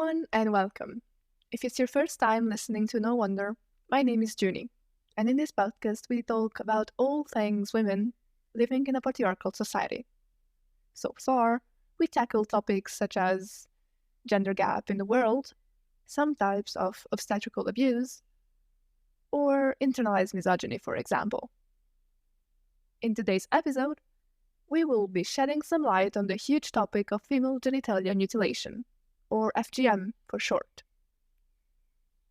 everyone, and welcome. If it's your first time listening to No Wonder, my name is Junie, and in this podcast we talk about all things women living in a patriarchal society. So far, we tackle topics such as gender gap in the world, some types of obstetrical abuse, or internalized misogyny, for example. In today's episode, we will be shedding some light on the huge topic of female genital mutilation, or FGM for short.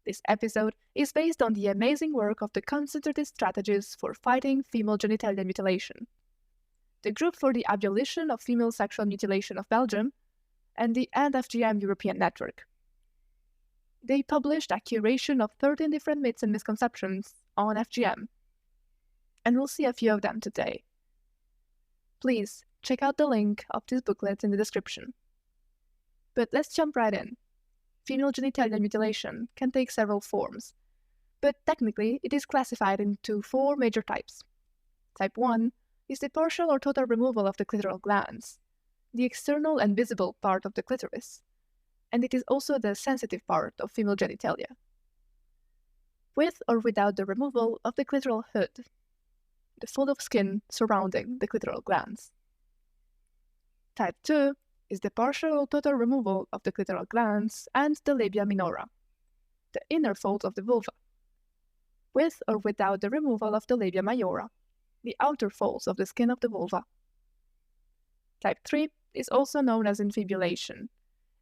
This episode is based on the amazing work of the Concentrated Strategies for Fighting Female Genital Mutilation, the Group for the Abolition of Female Sexual Mutilation of Belgium, and the End FGM European Network. They published a curation of 13 different myths and misconceptions on FGM, and we'll see a few of them today. Please check out the link of this booklet in the description. But let's jump right in. Female genital mutilation can take several forms, but technically it is classified into 4 major types. Type 1 is the partial or total removal of the clitoral glands, the external and visible part of the clitoris, and it is also the sensitive part of female genitalia. With or without the removal of the clitoral hood, the fold of skin surrounding the clitoral glands. Type 2 is the partial or total removal of the clitoral glands and the labia minora, the inner folds of the vulva, with or without the removal of the labia majora, the outer folds of the skin of the vulva. Type 3 is also known as infibulation,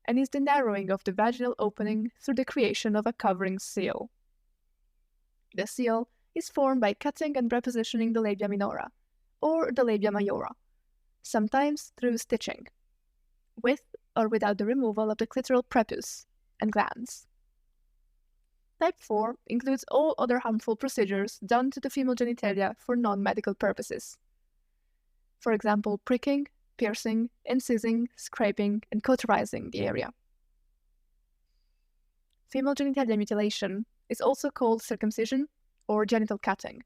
and is the narrowing of the vaginal opening through the creation of a covering seal. The seal is formed by cutting and repositioning the labia minora, or the labia majora, sometimes through stitching, with or without the removal of the clitoral prepuce and glands. Type 4 includes all other harmful procedures done to the female genitalia for non-medical purposes. For example, pricking, piercing, incising, scraping, and cauterizing the area. Female genital mutilation is also called circumcision or genital cutting,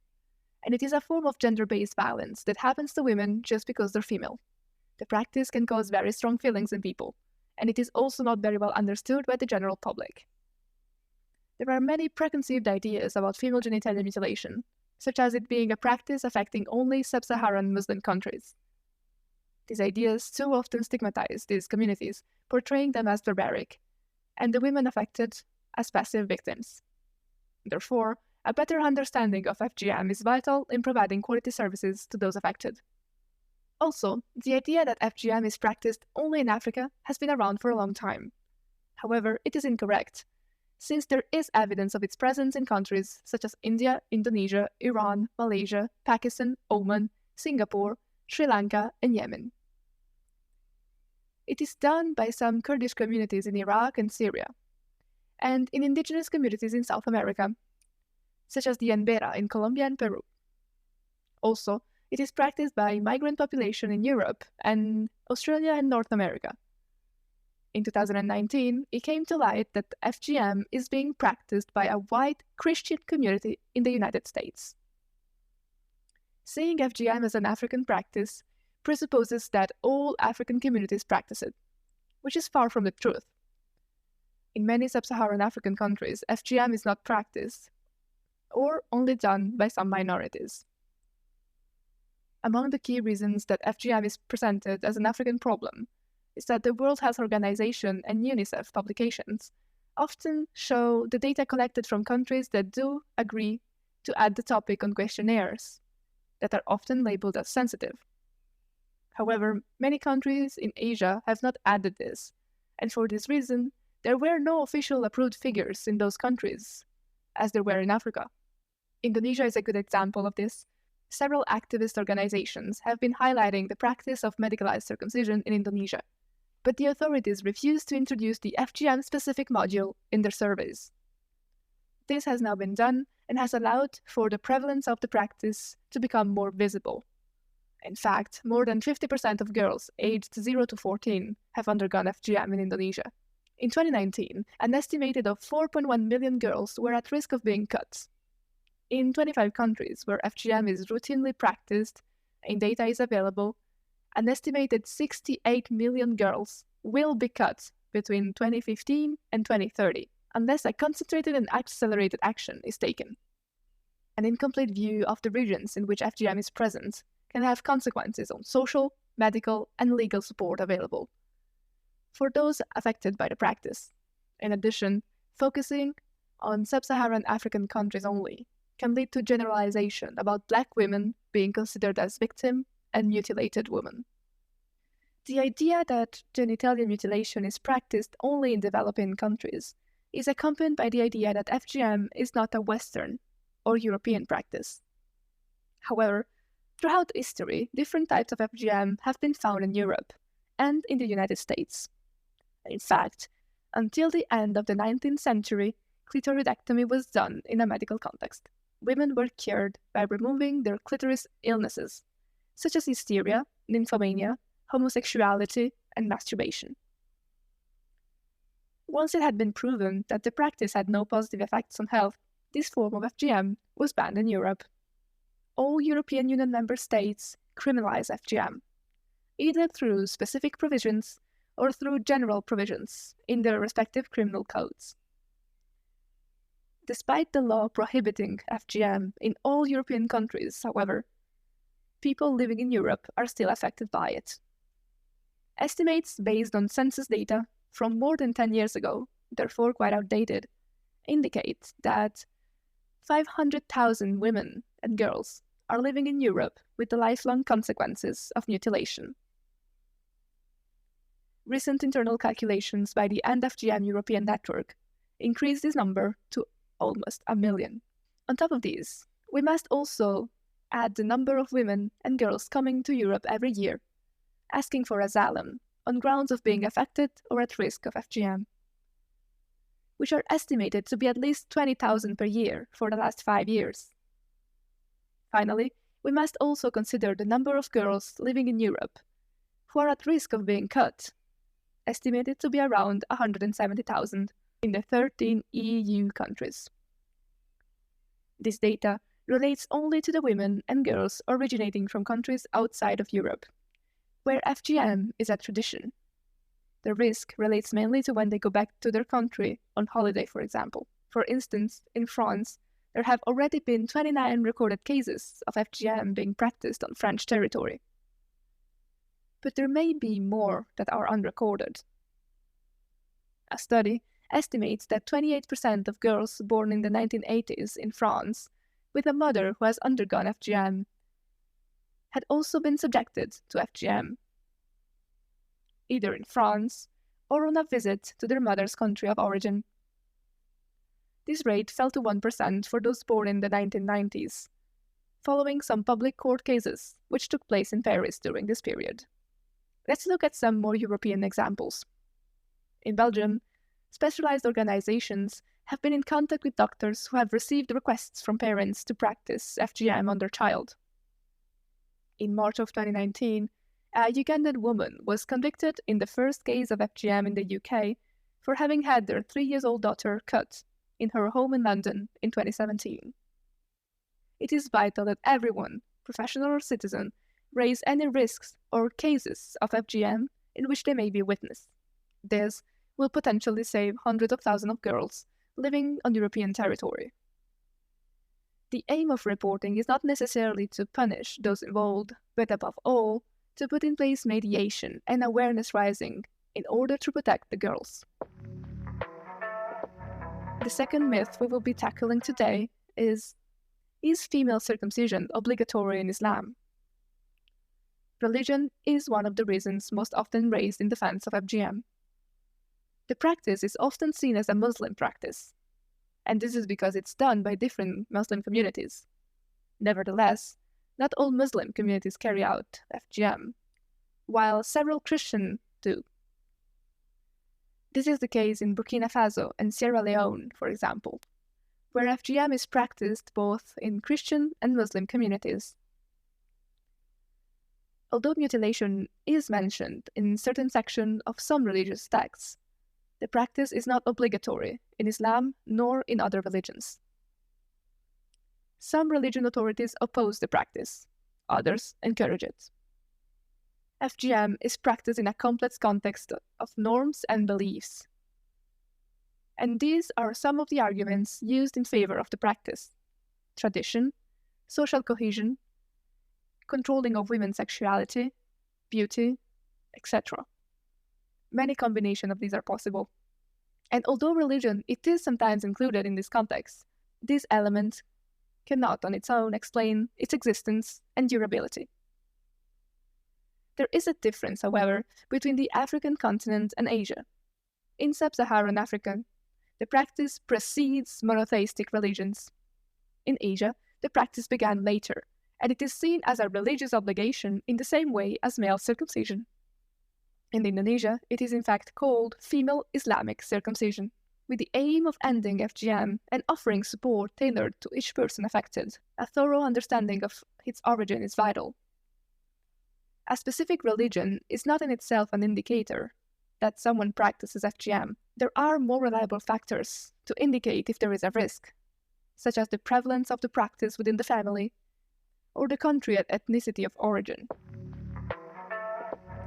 and it is a form of gender-based violence that happens to women just because they're female. The practice can cause very strong feelings in people, and it is also not very well understood by the general public. There are many preconceived ideas about female genital mutilation, such as it being a practice affecting only sub-Saharan Muslim countries. These ideas too often stigmatize these communities, portraying them as barbaric, and the women affected as passive victims. Therefore, a better understanding of FGM is vital in providing quality services to those affected. Also, the idea that FGM is practiced only in Africa has been around for a long time. However, it is incorrect, since there is evidence of its presence in countries such as India, Indonesia, Iran, Malaysia, Pakistan, Oman, Singapore, Sri Lanka, and Yemen. It is done by some Kurdish communities in Iraq and Syria, and in indigenous communities in South America, such as the Embera in Colombia and Peru. Also, it is practiced by migrant population in Europe and Australia and North America. In 2019, it came to light that FGM is being practiced by a white Christian community in the United States. Seeing FGM as an African practice presupposes that all African communities practice it, which is far from the truth. In many sub-Saharan African countries, FGM is not practiced, or only done by some minorities. Among the key reasons that FGM is presented as an African problem is that the World Health Organization and UNICEF publications often show the data collected from countries that do agree to add the topic on questionnaires that are often labeled as sensitive. However, many countries in Asia have not added this, and for this reason, there were no official approved figures in those countries, as there were in Africa. Indonesia is a good example of this. Several activist organizations have been highlighting the practice of medicalized circumcision in Indonesia, but the authorities refused to introduce the FGM-specific module in their surveys. This has now been done and has allowed for the prevalence of the practice to become more visible. In fact, more than 50% of girls aged 0 to 14 have undergone FGM in Indonesia. In 2019, an estimated of 4.1 million girls were at risk of being cut. In 25 countries where FGM is routinely practiced and data is available, an estimated 68 million girls will be cut between 2015 and 2030, unless a concentrated and accelerated action is taken. An incomplete view of the regions in which FGM is present can have consequences on social, medical, and legal support available for those affected by the practice. In addition, focusing on sub-Saharan African countries only can lead to generalization about Black women being considered as victim and mutilated women. The idea that genital mutilation is practiced only in developing countries is accompanied by the idea that FGM is not a Western or European practice. However, throughout history, different types of FGM have been found in Europe and in the United States. In fact, until the end of the 19th century, clitoridectomy was done in a medical context. Women were cured by removing their clitoris illnesses, such as hysteria, nymphomania, homosexuality, and masturbation. Once it had been proven that the practice had no positive effects on health, this form of FGM was banned in Europe. All European Union member states criminalize FGM, either through specific provisions or through general provisions in their respective criminal codes. Despite the law prohibiting FGM in all European countries, however, people living in Europe are still affected by it. Estimates based on census data from more than 10 years ago, therefore quite outdated, indicate that 500,000 women and girls are living in Europe with the lifelong consequences of mutilation. Recent internal calculations by the End FGM European Network increased this number to almost 1 million. On top of these, we must also add the number of women and girls coming to Europe every year, asking for asylum on grounds of being affected or at risk of FGM, which are estimated to be at least 20,000 per year for the last 5 years. Finally, we must also consider the number of girls living in Europe who are at risk of being cut, estimated to be around 170,000 in the 13 EU countries. This data relates only to the women and girls originating from countries outside of Europe, where FGM is a tradition. The risk relates mainly to when they go back to their country on holiday, for example. For instance, in France, there have already been 29 recorded cases of FGM being practiced on French territory. But there may be more that are unrecorded. A study estimates that 28% of girls born in the 1980s in France, with a mother who has undergone FGM, had also been subjected to FGM, either in France or on a visit to their mother's country of origin. This rate fell to 1% for those born in the 1990s, following some public court cases which took place in Paris during this period. Let's look at some more European examples. In Belgium, specialized organizations have been in contact with doctors who have received requests from parents to practice FGM on their child. In March of 2019, a Ugandan woman was convicted in the first case of FGM in the UK for having had their 3-year-old daughter cut in her home in London in 2017. It is vital that everyone, professional or citizen, raise any risks or cases of FGM in which they may be witness. This will potentially save hundreds of thousands of girls living on European territory. The aim of reporting is not necessarily to punish those involved, but above all, to put in place mediation and awareness raising in order to protect the girls. The second myth we will be tackling today is female circumcision obligatory in Islam? Religion is one of the reasons most often raised in defense of FGM. The practice is often seen as a Muslim practice, and this is because it's done by different Muslim communities. Nevertheless, not all Muslim communities carry out FGM, while several Christian do. This is the case in Burkina Faso and Sierra Leone, for example, where FGM is practiced both in Christian and Muslim communities. Although mutilation is mentioned in certain sections of some religious texts, the practice is not obligatory in Islam nor in other religions. Some religion authorities oppose the practice, others encourage it. FGM is practiced in a complex context of norms and beliefs. And these are some of the arguments used in favor of the practice: tradition, social cohesion, controlling of women's sexuality, beauty, etc. Many combinations of these are possible. And although religion it is sometimes included in this context, this element cannot on its own explain its existence and durability. There is a difference, however, between the African continent and Asia. In sub-Saharan Africa, the practice precedes monotheistic religions. In Asia, the practice began later, and it is seen as a religious obligation in the same way as male circumcision. In Indonesia, it is in fact called female Islamic circumcision, with the aim of ending FGM and offering support tailored to each person affected. A thorough understanding of its origin is vital. A specific religion is not in itself an indicator that someone practices FGM. There are more reliable factors to indicate if there is a risk, such as the prevalence of the practice within the family or the country and ethnicity of origin.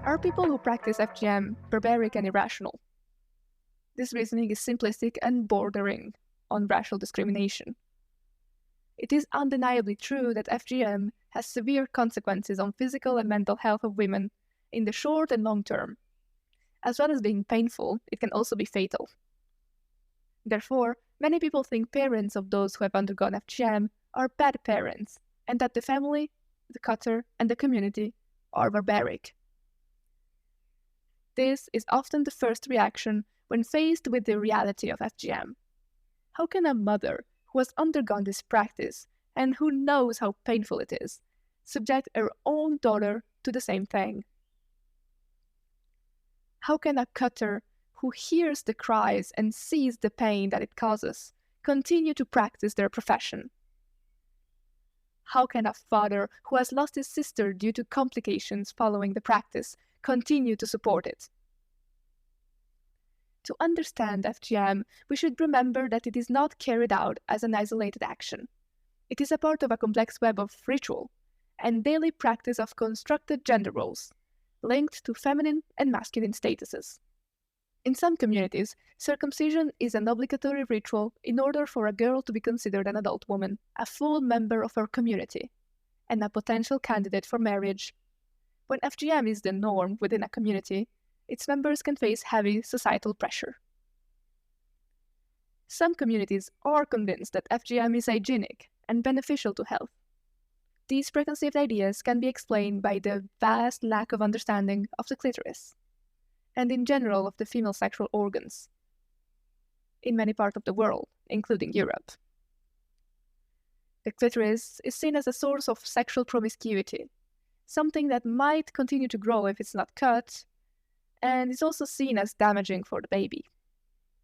Are people who practice FGM barbaric and irrational? This reasoning is simplistic and bordering on racial discrimination. It is undeniably true that FGM has severe consequences on physical and mental health of women in the short and long term. As well as being painful, it can also be fatal. Therefore, many people think parents of those who have undergone FGM are bad parents, and that the family, the cutter, and the community are barbaric. This is often the first reaction when faced with the reality of FGM. How can a mother who has undergone this practice and who knows how painful it is subject her own daughter to the same thing? How can a cutter who hears the cries and sees the pain that it causes continue to practice their profession? How can a father who has lost his sister due to complications following the practice continue to support it? To understand FGM, we should remember that it is not carried out as an isolated action. It is a part of a complex web of ritual and daily practice of constructed gender roles, linked to feminine and masculine statuses. In some communities, circumcision is an obligatory ritual in order for a girl to be considered an adult woman, a full member of her community, and a potential candidate for marriage. When FGM is the norm within a community, its members can face heavy societal pressure. Some communities are convinced that FGM is hygienic and beneficial to health. These preconceived ideas can be explained by the vast lack of understanding of the clitoris, and in general of the female sexual organs, in many parts of the world, including Europe. The clitoris is seen as a source of sexual promiscuity, something that might continue to grow if it's not cut, and is also seen as damaging for the baby.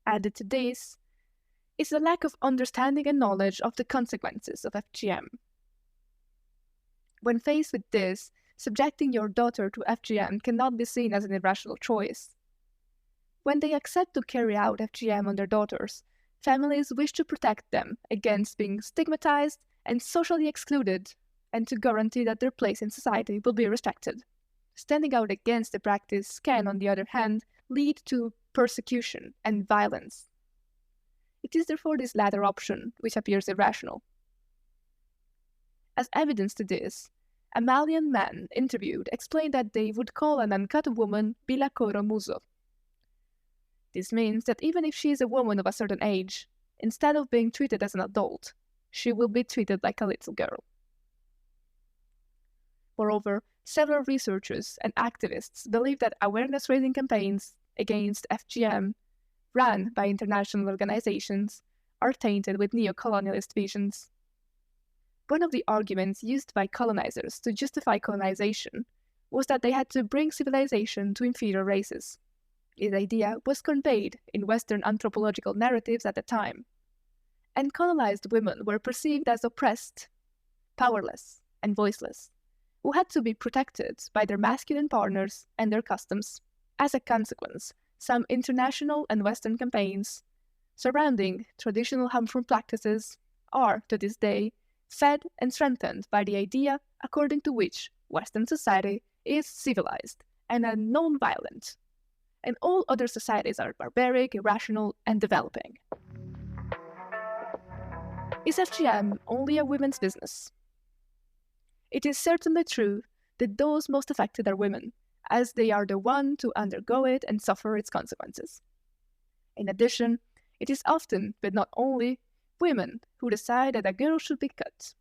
Added to this is the lack of understanding and knowledge of the consequences of FGM. When faced with this, subjecting your daughter to FGM cannot be seen as an irrational choice. When they accept to carry out FGM on their daughters, families wish to protect them against being stigmatized and socially excluded, and to guarantee that their place in society will be respected. Standing out against the practice can, on the other hand, lead to persecution and violence. It is therefore this latter option which appears irrational. As evidence to this, a Malian man interviewed explained that they would call an uncut woman Bilakoro Muso. This means that even if she is a woman of a certain age, instead of being treated as an adult, she will be treated like a little girl. Moreover, several researchers and activists believe that awareness-raising campaigns against FGM run by international organizations are tainted with neo-colonialist visions. One of the arguments used by colonizers to justify colonization was that they had to bring civilization to inferior races. This idea was conveyed in Western anthropological narratives at the time, and colonized women were perceived as oppressed, powerless, and voiceless, who had to be protected by their masculine partners and their customs. As a consequence, some international and Western campaigns surrounding traditional harmful practices are, to this day, fed and strengthened by the idea according to which Western society is civilized and non-violent, and all other societies are barbaric, irrational, and developing. Is FGM only a women's business? It is certainly true that those most affected are women, as they are the ones to undergo it and suffer its consequences. In addition, it is often, but not only, women who decide that a girl should be cut.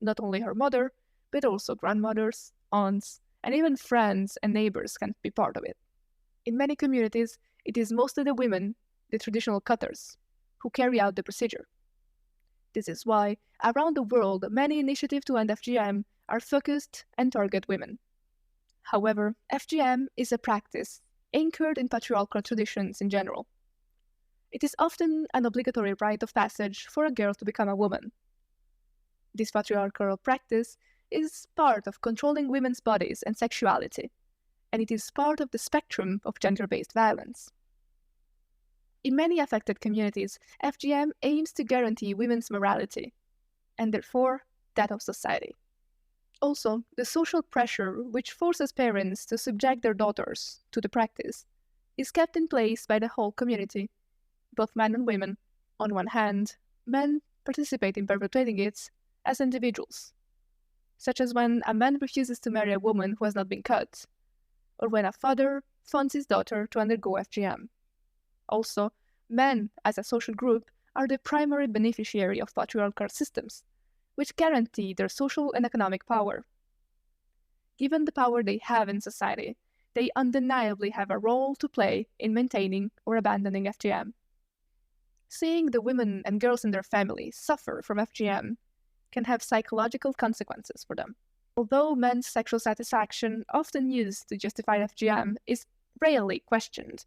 Not only her mother, but also grandmothers, aunts, and even friends and neighbors can be part of it. In many communities, it is mostly the women, the traditional cutters, who carry out the procedure. This is why, around the world, many initiatives to end FGM are focused and target women. However, FGM is a practice anchored in patriarchal traditions in general. It is often an obligatory rite of passage for a girl to become a woman. This patriarchal practice is part of controlling women's bodies and sexuality, and it is part of the spectrum of gender-based violence. In many affected communities, FGM aims to guarantee women's morality, and therefore that of society. Also, the social pressure which forces parents to subject their daughters to the practice is kept in place by the whole community, both men and women. On one hand, men participate in perpetrating it as individuals, such as when a man refuses to marry a woman who has not been cut, or when a father funds his daughter to undergo FGM. Also, men as a social group are the primary beneficiary of patriarchal systems, which guarantee their social and economic power. Given the power they have in society, they undeniably have a role to play in maintaining or abandoning FGM. Seeing the women and girls in their families suffer from FGM can have psychological consequences for them. Although men's sexual satisfaction, often used to justify FGM, is rarely questioned,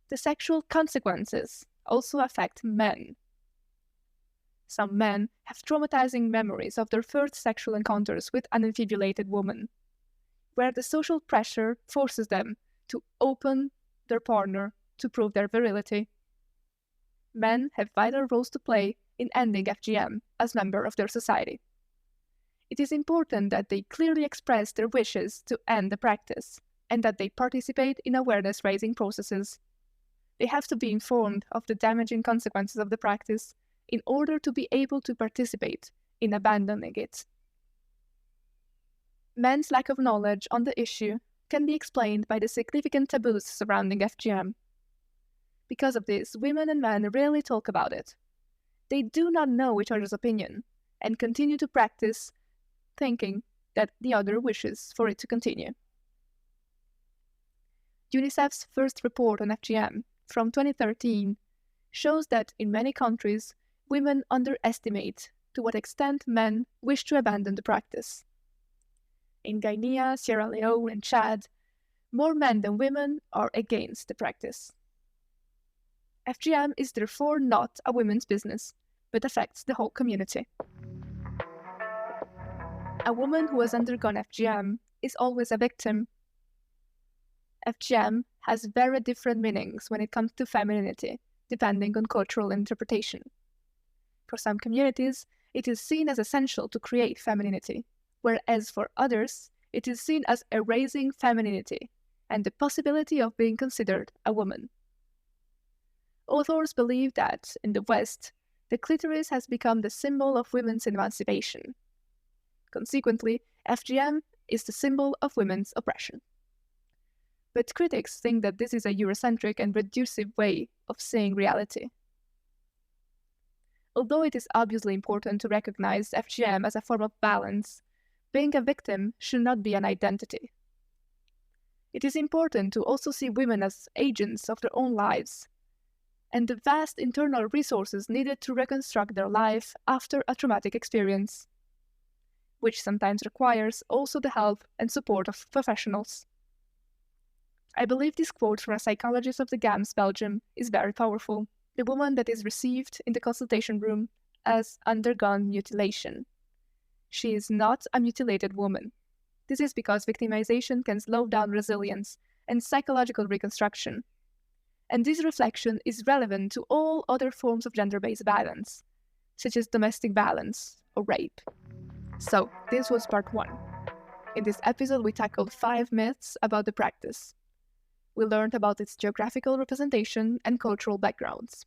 the sexual consequences also affect men. Some men have traumatizing memories of their first sexual encounters with an infibulated woman, where the social pressure forces them to open their partner to prove their virility. Men have vital roles to play in ending FGM as members of their society. It is important that they clearly express their wishes to end the practice and that they participate in awareness-raising processes. They have to be informed of the damaging consequences of the practice in order to be able to participate in abandoning it. Men's lack of knowledge on the issue can be explained by the significant taboos surrounding FGM. Because of this, women and men rarely talk about it. They do not know each other's opinion and continue to practice thinking that the other wishes for it to continue. UNICEF's first report on FGM from 2013 shows that in many countries, women underestimate to what extent men wish to abandon the practice. In Guinea, Sierra Leone, and Chad, more men than women are against the practice. FGM is therefore not a women's business, but affects the whole community. A woman who has undergone FGM is always a victim. FGM has very different meanings when it comes to femininity, depending on cultural interpretation. For some communities, it is seen as essential to create femininity, whereas for others, it is seen as erasing femininity and the possibility of being considered a woman. Authors believe that, in the West, the clitoris has become the symbol of women's emancipation. Consequently, FGM is the symbol of women's oppression. But critics think that this is a Eurocentric and reducive way of seeing reality. Although it is obviously important to recognize FGM as a form of violence, being a victim should not be an identity. It is important to also see women as agents of their own lives, and the vast internal resources needed to reconstruct their life after a traumatic experience, which sometimes requires also the help and support of professionals. I believe this quote from a psychologist of the GAMS, Belgium, is very powerful. The woman that is received in the consultation room has undergone mutilation. She is not a mutilated woman. This is because victimization can slow down resilience and psychological reconstruction. And this reflection is relevant to all other forms of gender-based violence, such as domestic violence or rape. So, this was part 1. In this episode, we tackled 5 myths about the practice. We learned about its geographical representation and cultural backgrounds.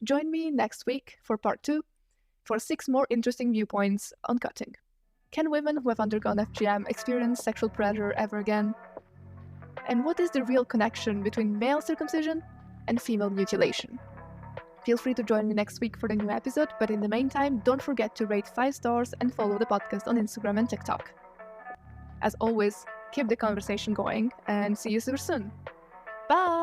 Join me next week for part 2 for 6 more interesting viewpoints on cutting. Can women who have undergone FGM experience sexual pleasure ever again? And what is the real connection between male circumcision and female mutilation? Feel free to join me next week for the new episode, but in the meantime, don't forget to rate 5 stars and follow the podcast on Instagram and TikTok. As always, keep the conversation going and see you super soon. Bye!